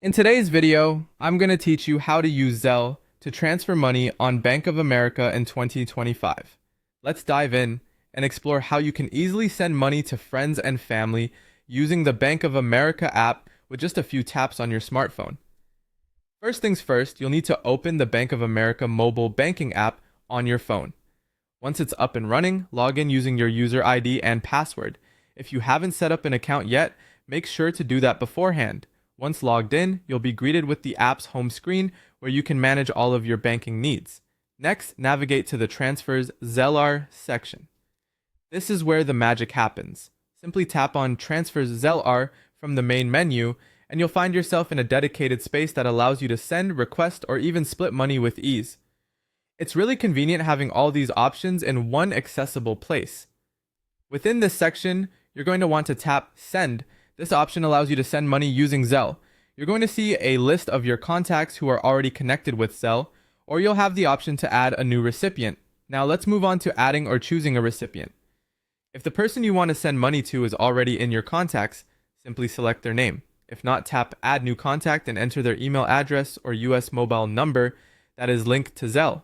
In today's video, I'm going to teach you how to use Zelle to transfer money on Bank of America in 2025. Let's dive in and explore how you can easily send money to friends and family using the Bank of America app with just a few taps on your smartphone. First things first, you'll need to open the Bank of America mobile banking app on your phone. Once it's up and running, log in using your user ID and password. If you haven't set up an account yet, make sure to do that beforehand. Once logged in, you'll be greeted with the app's home screen where you can manage all of your banking needs. Next, navigate to the Transfers Zelle section. This is where the magic happens. Simply tap on Transfers Zelle from the main menu, and you'll find yourself in a dedicated space that allows you to send, request, or even split money with ease. It's really convenient having all these options in one accessible place. Within this section, you're going to want to tap Send. This option allows you to send money using Zelle. You're going to see a list of your contacts who are already connected with Zelle, or you'll have the option to add a new recipient. Now let's move on to adding or choosing a recipient. If the person you want to send money to is already in your contacts, simply select their name. If not, tap Add New Contact and enter their email address or US mobile number that is linked to Zelle.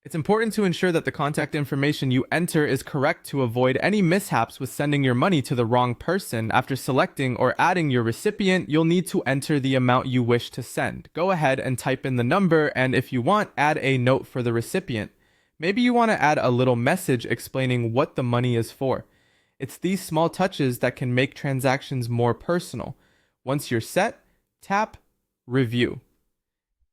It's important to ensure that the contact information you enter is correct to avoid any mishaps with sending your money to the wrong person. After selecting or adding your recipient, you'll need to enter the amount you wish to send. Go ahead and type in the number, and if you want, add a note for the recipient. Maybe you want to add a little message explaining what the money is for. It's these small touches that can make transactions more personal. Once you're set, tap Review.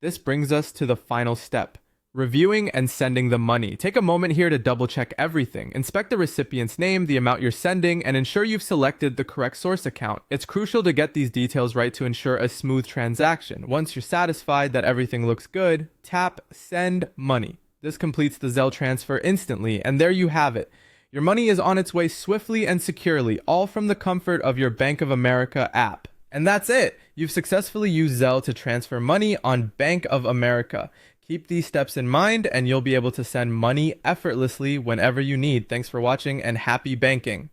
This brings us to the final step. Reviewing and sending the money. Take a moment here to double check everything. Inspect the recipient's name, the amount you're sending, and ensure you've selected the correct source account. It's crucial to get these details right to ensure a smooth transaction. Once you're satisfied that everything looks good, tap Send Money. This completes the Zelle transfer instantly, and there you have it. Your money is on its way swiftly and securely, all from the comfort of your Bank of America app. And that's it! You've successfully used Zelle to transfer money on Bank of America. Keep these steps in mind and you'll be able to send money effortlessly whenever you need. Thanks for watching and happy banking.